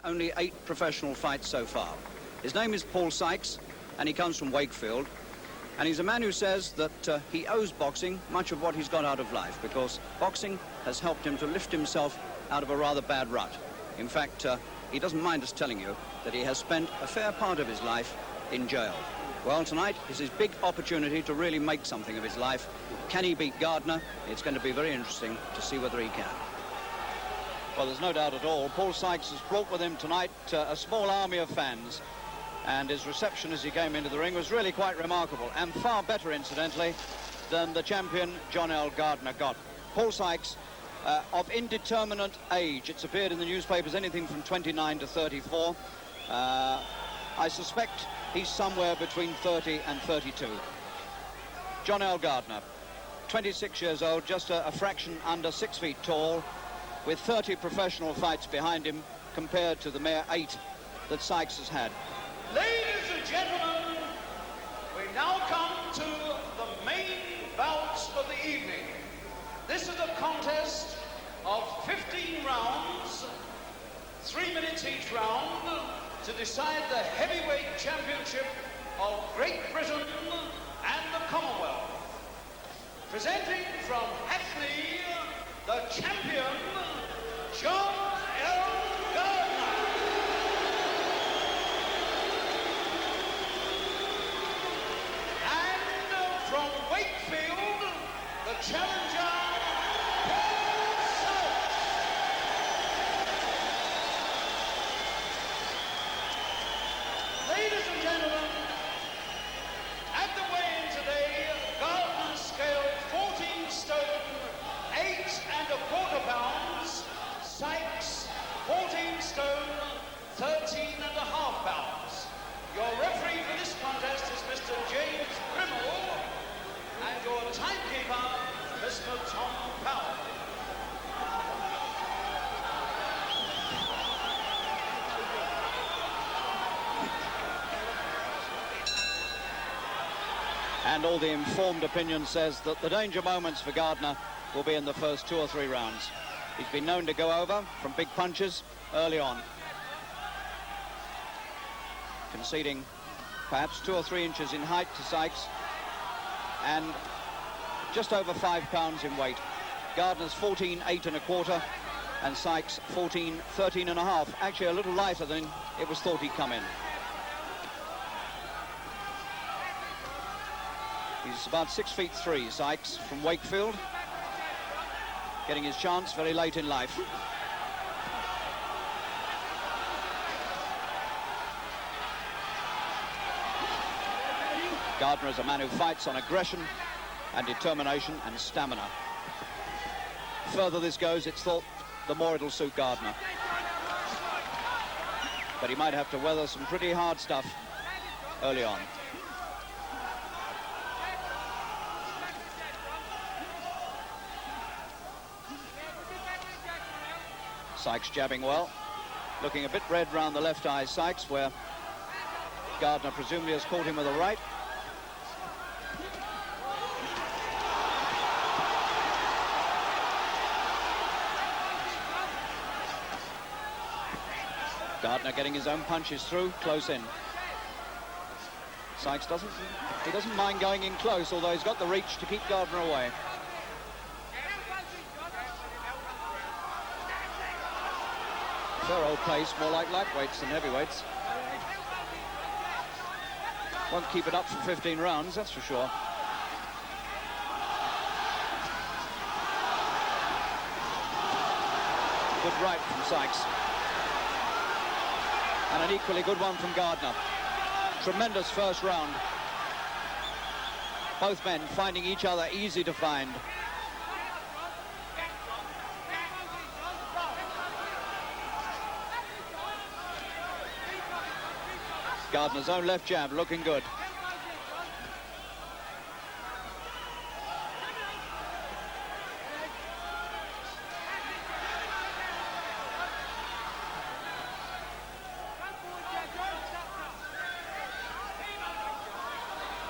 only 8 professional fights so far. His name is Paul Sykes, and he comes from Wakefield. And he's a man who says that he owes boxing much of what he's got out of life, because boxing has helped him to lift himself out of a rather bad rut. In fact, he doesn't mind us telling you that he has spent a fair part of his life in jail. Well, tonight is his big opportunity to really make something of his life. Can he beat Gardner? It's going to be very interesting to see whether he can. Well, there's no doubt at all. Paul Sykes has brought with him tonight a small army of fans. And his reception as he came into the ring was really quite remarkable, and far better, incidentally, than the champion John L. Gardner got. Paul Sykes, of indeterminate age. It's appeared in the newspapers anything from 29 to 34. I suspect he's somewhere between 30 and 32. John L. Gardner, 26 years old, just a fraction under 6 feet tall, with 30 professional fights behind him compared to the mere 8 that Sykes has had. Ladies and gentlemen, we now come to the main bouts of the evening. This is a contest of 15 rounds, 3 minutes each round, to decide the heavyweight championship of Great Britain and the Commonwealth. Presenting from Hackney, the champion, John L. Gardner. From Wakefield, the challenger, Paul Sykes. Ladies and gentlemen, at the weigh-in today, Gardner scaled 14 stone, 8¼ pounds, Sykes 14 stone, 13½ pounds. Your referee for this contest is Mr. James Grimmel, and your timekeeper, Mr. Tom Powell. And all the informed opinion says that the danger moments for Gardner will be in the first 2 or 3 rounds. He's been known to go over from big punches early on, conceding perhaps 2 or 3 inches in height to Sykes, and just over 5 pounds in weight. Gardner's 14.8¼ and Sykes 14.13½. Actually a little lighter than it was thought he'd come in. He's about 6'3", Sykes, from Wakefield, getting his chance very late in life. Gardner is a man who fights on aggression and determination and stamina. The further this goes, it's thought, the more it'll suit Gardner. But he might have to weather some pretty hard stuff early on. Sykes jabbing well, looking a bit red round the left eye, Sykes, where Gardner presumably has caught him with a right. Gardner getting his own punches through, close in. Sykes doesn't mind going in close, although he's got the reach to keep Gardner away. Fair old pace, more like lightweights than heavyweights. Won't keep it up for 15 rounds, that's for sure. Good right from Sykes. And an equally good one from Gardner. Tremendous first round. Both men finding each other easy to find. Gardner's own left jab looking good.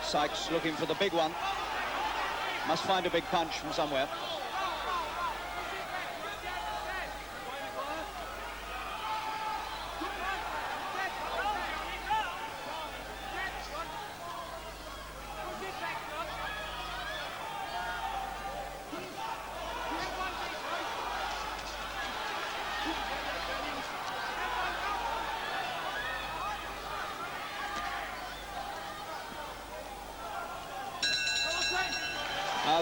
Sykes looking for the big one. Must find a big punch from somewhere.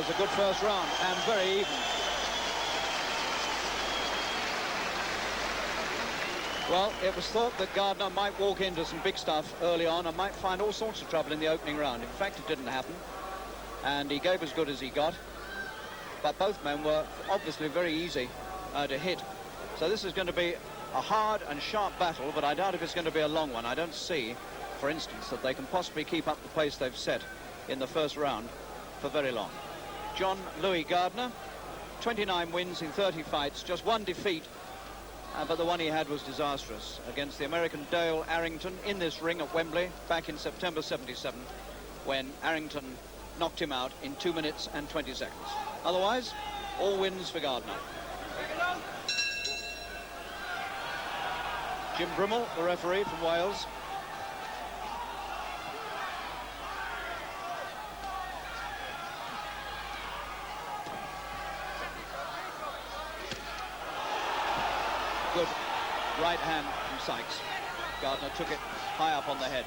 was a good first round and very even. Well, it was thought that Gardner might walk into some big stuff early on and might find all sorts of trouble in the opening round. In fact, it didn't happen, and he gave as good as he got. But both men were obviously very easy to hit. So this is going to be a hard and sharp battle, but I doubt if it's going to be a long one. I don't see, for instance, that they can possibly keep up the pace they've set in the first round for very long. John Louis Gardner, 29 wins in 30 fights, just one defeat, but the one he had was disastrous against the American Dale Arrington in this ring at Wembley back in September 77, when Arrington knocked him out in 2 minutes and 20 seconds. Otherwise, all wins for Gardner. Jim Brimmel, the referee from Wales. Good right hand from Sykes. Gardner took it high up on the head.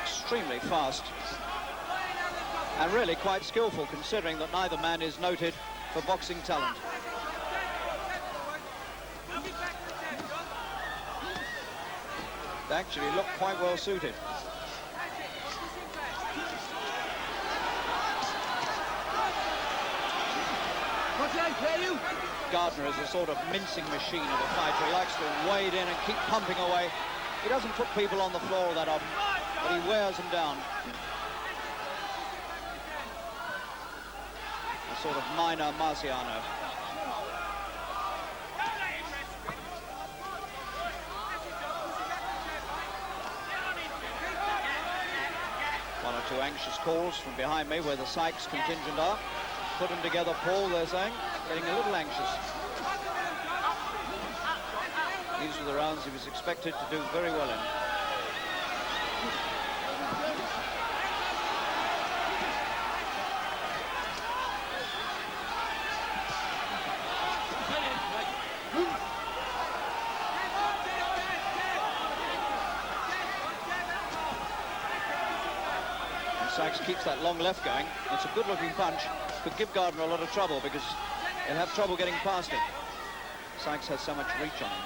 Extremely fast and really quite skillful, considering that neither man is noted for boxing talent. They actually look quite well suited. Gardner is a sort of mincing machine of a fighter. He likes to wade in and keep pumping away. He doesn't put people on the floor that often, but he wears them down. A sort of minor Marciano. One or two anxious calls from behind me where the Sykes contingent are. Put them together, Paul, they're saying. Getting a little anxious. These were the rounds he was expected to do very well in. And Sykes keeps that long left going. It's a good-looking punch. Could give Gardner a lot of trouble because he'll have trouble getting past it. Sykes has so much reach on him.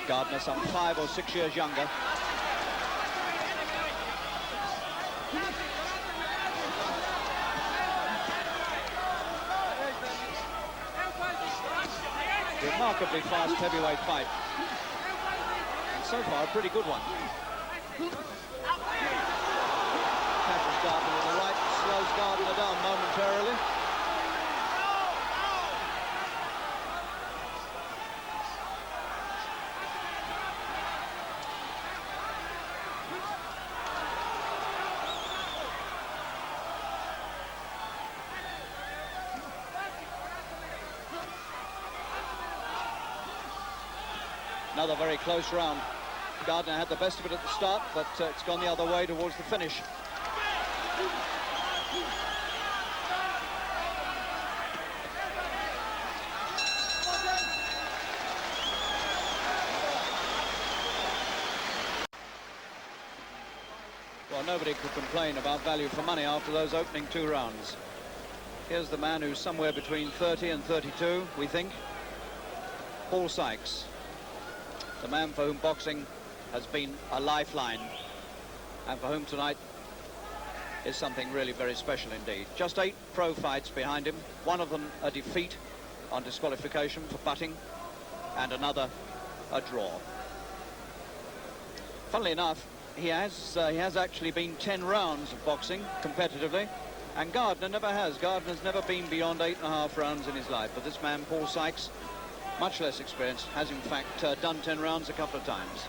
Gardner some 5 or 6 years younger. Remarkably fast heavyweight fight. And so far, a pretty good one. Catches Gardner with the right, slows Gardner down momentarily. Another very close round. Gardner had the best of it at the start, but it's gone the other way towards the finish. Well, nobody could complain about value for money after those opening 2 rounds. Here's the man who's somewhere between 30 and 32, we think. Paul Sykes. The man for whom boxing has been a lifeline, and for whom tonight is something really very special indeed. Just 8 pro fights behind him, one of them a defeat on disqualification for butting, and another a draw. Funnily enough, he has actually been 10 rounds of boxing competitively, and Gardner never has. Gardner's never been beyond 8.5 rounds in his life, but this man, Paul Sykes, much less experienced, has in fact done 10 rounds a couple of times.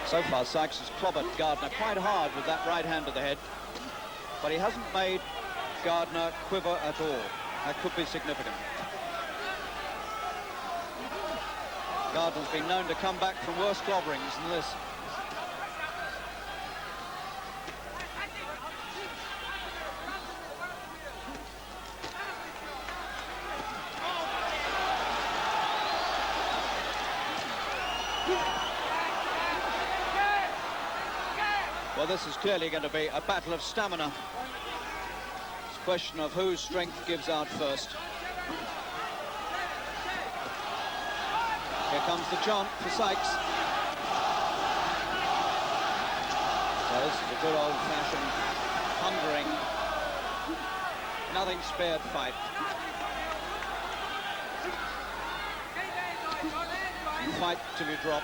So far, Sykes has clobbered Gardner quite hard with that right hand to the head, but he hasn't made Gardner quiver at all. That could be significant. Gardner's been known to come back from worse clobberings than this. Well, this is clearly going to be a battle of stamina. It's a question of whose strength gives out first. Here comes the chant for Sykes. So this is a good old-fashioned, hungering, nothing spared fight. You fight till you drop.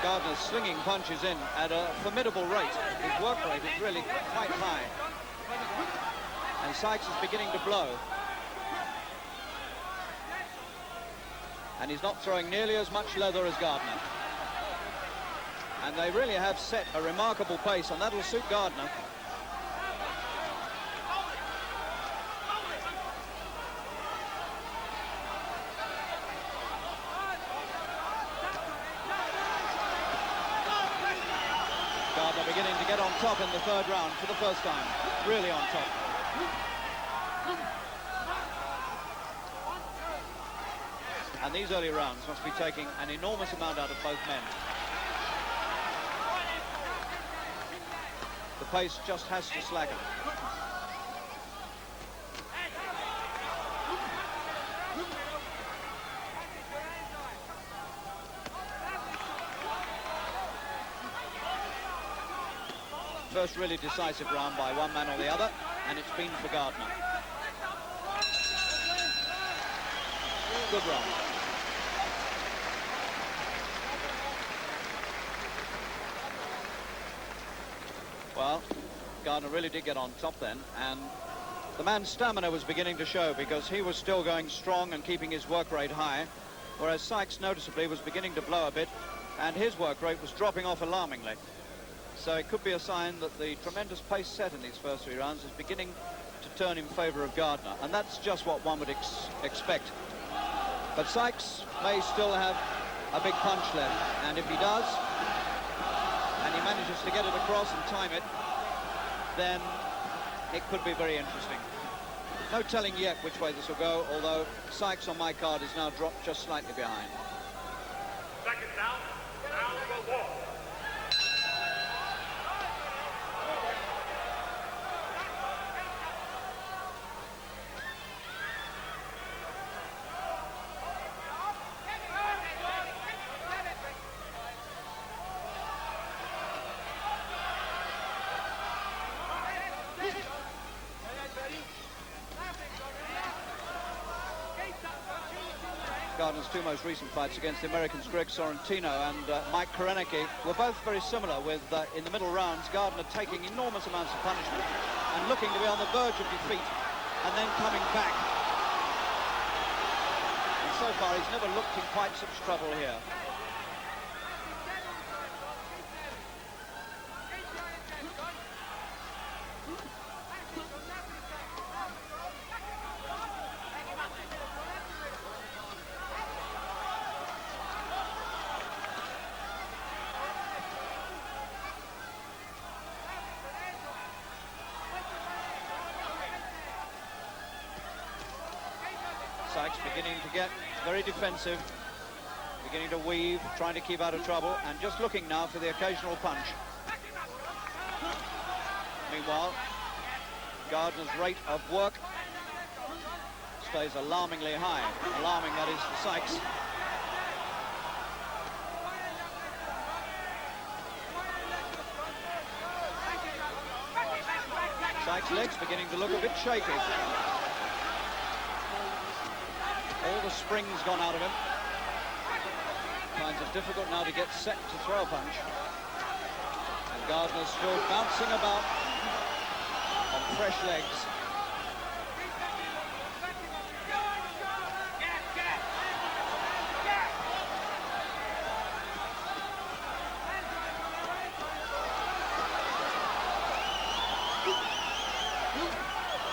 Gardner's slinging punches in at a formidable rate. His work rate is really quite high. And Sykes is beginning to blow. And he's not throwing nearly as much leather as Gardner. And they really have set a remarkable pace, and that'll suit Gardner. Gardner beginning to get on top in the third round for the first time. Really on top. And these early rounds must be taking an enormous amount out of both men. The pace just has to slacken. First really decisive round by one man or the other, and it's been for Gardner. Good round. Well, Gardner really did get on top then, and the man's stamina was beginning to show because he was still going strong and keeping his work rate high, whereas Sykes noticeably was beginning to blow a bit, and his work rate was dropping off alarmingly. So it could be a sign that the tremendous pace set in these first three rounds is beginning to turn in favour of Gardner, and that's just what one would expect. But Sykes may still have a big punch left, and if he does, and he manages to get it across and time it, then it could be very interesting. No telling yet which way this will go, although Sykes on my card is now dropped just slightly behind. Second down, round for war. Gardner's two most recent fights against the Americans Greg Sorrentino and Mike Korenecki were both very similar, with in the middle rounds Gardner taking enormous amounts of punishment and looking to be on the verge of defeat and then coming back. And so far he's never looked in quite such trouble here. Sykes beginning to get very defensive, beginning to weave, trying to keep out of trouble, and just looking now for the occasional punch. Meanwhile, Gardner's rate of work stays alarmingly high. Alarming, that is, for Sykes. Sykes' legs beginning to look a bit shaky. All the spring's gone out of him. Finds it difficult now to get set to throw a punch. Gardner's still bouncing about on fresh legs.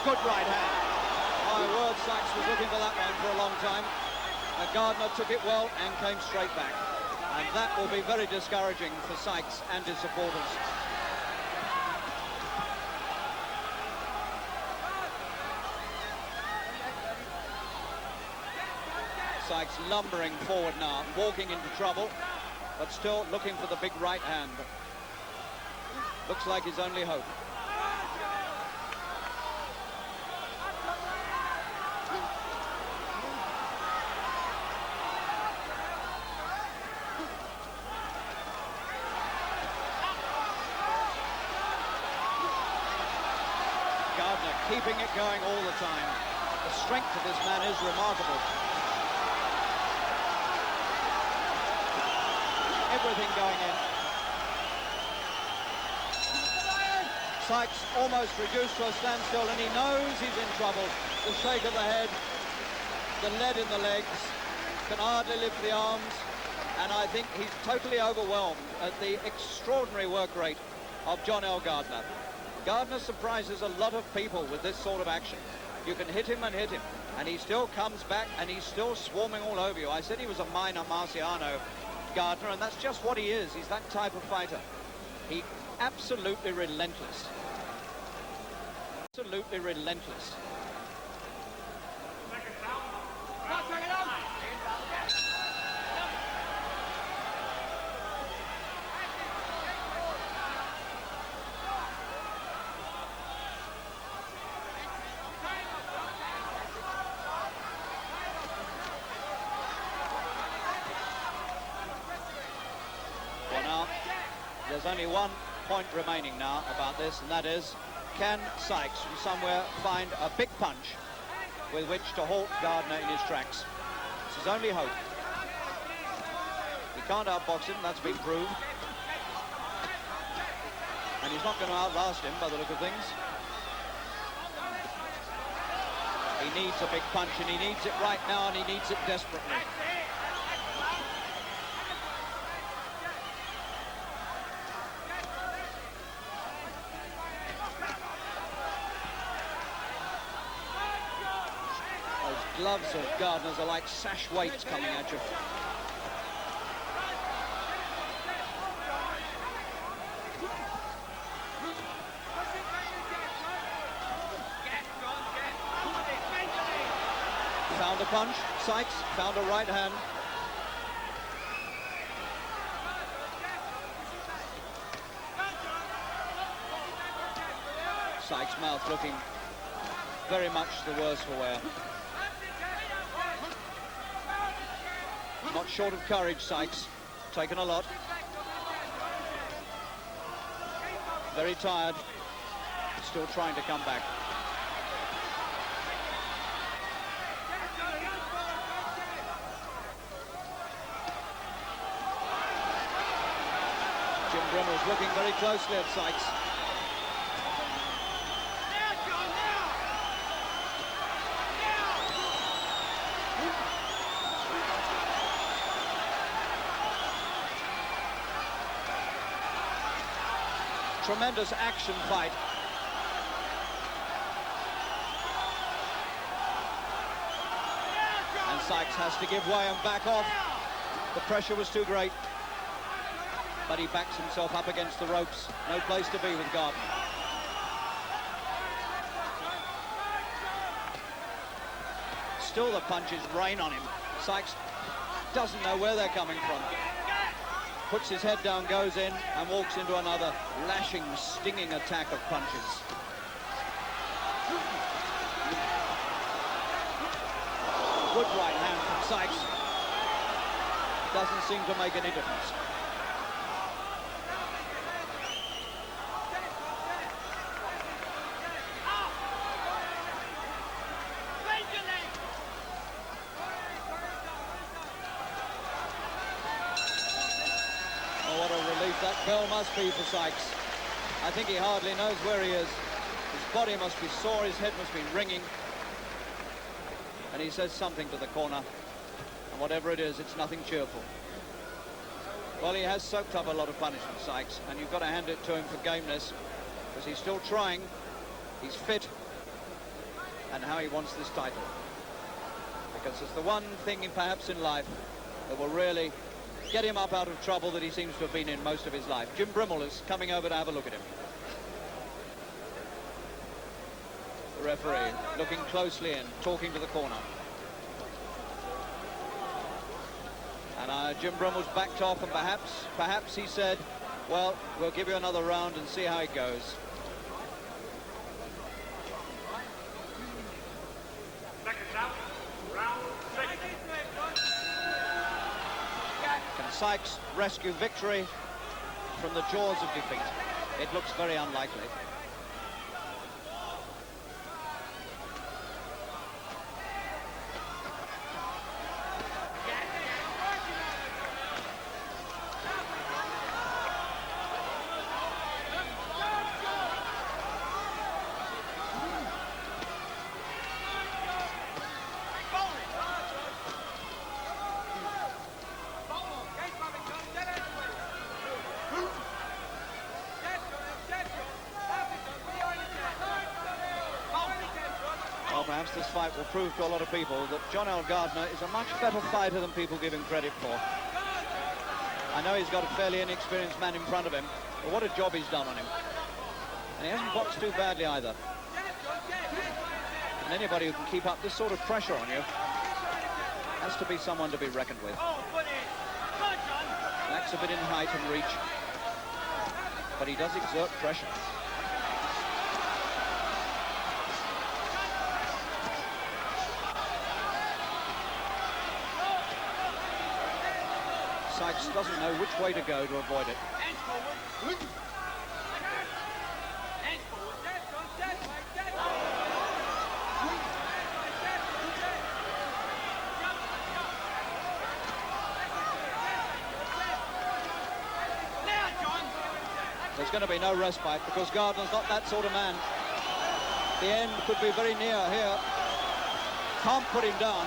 Good right hand. My word, Sykes was looking for that one for a long time. Gardner took it well and came straight back. And that will be very discouraging for Sykes and his supporters. Sykes lumbering forward now, walking into trouble, but still looking for the big right hand. Looks like his only hope. Gardner keeping it going all the time. The strength of this man is remarkable. Everything going in. Sykes almost reduced to a standstill, and he knows he's in trouble. The shake of the head, the lead in the legs, can hardly lift the arms, and I think he's totally overwhelmed at the extraordinary work rate of John L. Gardner. Gardner surprises a lot of people with this sort of action. You can hit him, and he still comes back, and he's still swarming all over you. I said he was a minor Marciano, Gardner, and that's just what he is. He's that type of fighter. He absolutely relentless. Absolutely relentless. There's only one point remaining now about this, and that is, can Sykes from somewhere find a big punch with which to halt Gardner in his tracks? It's his only hope. He can't outbox him, that's been proved. And he's not going to outlast him by the look of things. He needs a big punch, and he needs it right now, and he needs it desperately. Gloves of Gardner's are like sash weights coming at you. Found a punch, Sykes found a right hand. Sykes' mouth looking very much the worse for wear. Not short of courage, Sykes. Taken a lot. Very tired. Still trying to come back. Jim Brimmer's looking very closely at Sykes. Tremendous action fight. And Sykes has to give way and back off. The pressure was too great. But he backs himself up against the ropes. No place to be with Gardner. Still the punches rain on him. Sykes doesn't know where they're coming from. Puts his head down, goes in, and walks into another lashing, stinging attack of punches. Good right hand from Sykes. Doesn't seem to make any difference. What a relief that bell must be for Sykes. I think he hardly knows where he is. His body must be sore, his head must be ringing. And he says something to the corner. And whatever it is, it's nothing cheerful. Well, he has soaked up a lot of punishment, Sykes, and you've got to hand it to him for gameness, because he's still trying, he's fit, and how he wants this title. Because it's the one thing perhaps in life that will really get him up out of trouble that he seems to have been in most of his life. Jim Brimmel is coming over to have a look at him. The referee looking closely in, talking to the corner. And Jim Brimmel's backed off, and perhaps he said, well, we'll give you another round and see how it goes. Seconds out. Round 6. Can Sykes rescue victory from the jaws of defeat? It looks very unlikely. Perhaps this fight will prove to a lot of people that John L. Gardner is a much better fighter than people give him credit for. I know he's got a fairly inexperienced man in front of him, but what a job he's done on him. And he hasn't boxed too badly either. And anybody who can keep up this sort of pressure on you has to be someone to be reckoned with. Lacks a bit in height and reach, but he does exert pressure. Sykes doesn't know which way to go to avoid it. There's going to be no respite because Gardner's not that sort of man. The end could be very near here. Can't put him down,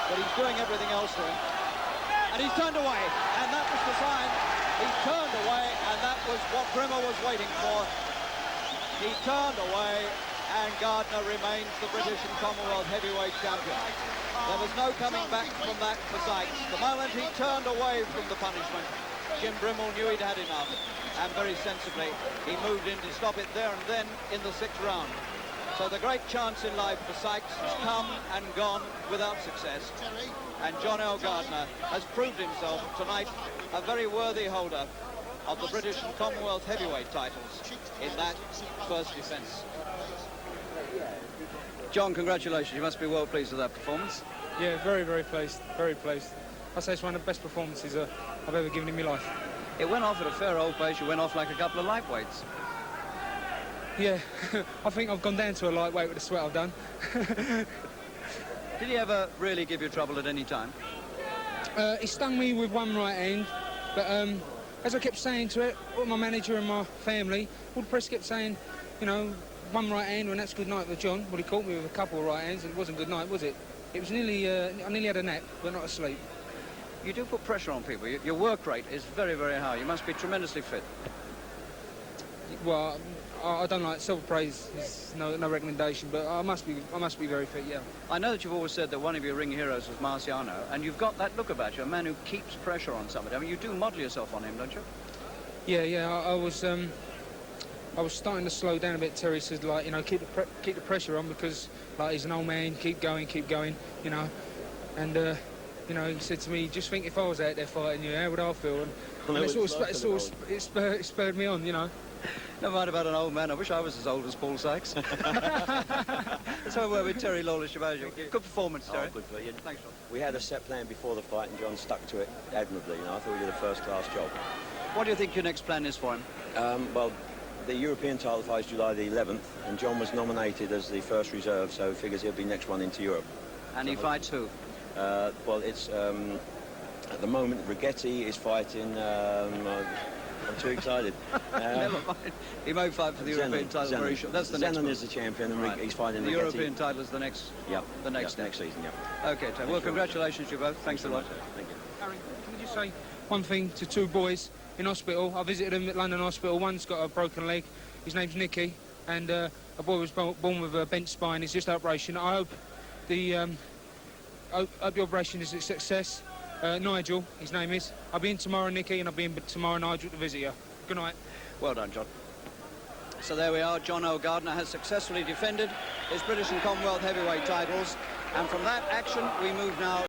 but he's doing everything else to him. And he's turned away, and that was the sign. He turned away, and that was what Brimmer was waiting for. He turned away, and Gardner remains the British and Commonwealth heavyweight champion. There was no coming back from that for Sykes. The moment he turned away from the punishment, Jim Brimmel knew he'd had enough, and very sensibly, he moved in to stop it there and then in the 6th round. So the great chance in life for Sykes has come and gone without success. And John L. Gardner has proved himself tonight a very worthy holder of the British and Commonwealth heavyweight titles in that first defence. John, congratulations. You must be well pleased with that performance. Yeah, very, very pleased. Very pleased. I'd say it's one of the best performances I've ever given in my life. It went off at a fair old pace. You went off like a couple of lightweights. Yeah, I think I've gone down to a lightweight with the sweat I've done. Did he ever really give you trouble at any time? He stung me with one right hand, but as I kept saying to it, all my manager and my family, all the press kept saying, you know, one right hand, and that's good night for John. Well, he caught me with a couple of right hands, and it wasn't good night, was it? It was nearly, I nearly had a nap, but not asleep. You do put pressure on people. Your work rate is very, very high. You must be tremendously fit. Well, I don't like self-praise. Is no recommendation, but I must be very fit. Yeah. I know that you've always said that one of your ring heroes was Marciano, and you've got that look about you, a man who keeps pressure on somebody. I mean, you do model yourself on him, don't you? Yeah. I was starting to slow down a bit. Terry said, like, you know, keep the pressure on because, like, he's an old man. Keep going, you know. And you know, he said to me, just think if I was out there fighting you, how would I feel? And it spurred me on, you know. Never mind about an old man. I wish I was as old as Paul Sykes. So we're with Terry Lawless-Shabazio. Good performance, Terry. Good, brilliant. Thanks, John. We had a set plan before the fight, and John stuck to it admirably. You know, I thought we did a first-class job. What do you think your next plan is for him? Well, the European title fight is July the 11th, and John was nominated as the first reserve, so figures he'll be next one into Europe. And he fights who? Well, it's at the moment Rigetti is fighting I'm too excited. Never mind. He may fight for the European title very short. That's the next Zenon one. is the champion, and Right. he's fighting the the European title is the next. Yep. The next next season. Yep. Okay, Tom. Well, congratulations to you both. Thanks a lot. Thank you. Harry, can I just say one thing to two boys in hospital? I visited them at London Hospital. One's got a broken leg. His name's Nicky, and a boy was born with a bent spine. He's just operation. I hope the operation is a success. Nigel, his name is. I'll be in tomorrow, Nicky, and I'll be in tomorrow, Nigel, to visit you. Good night. Well done, John. So there we are. John O'Gardner has successfully defended his British and Commonwealth heavyweight titles. And from that action, we move now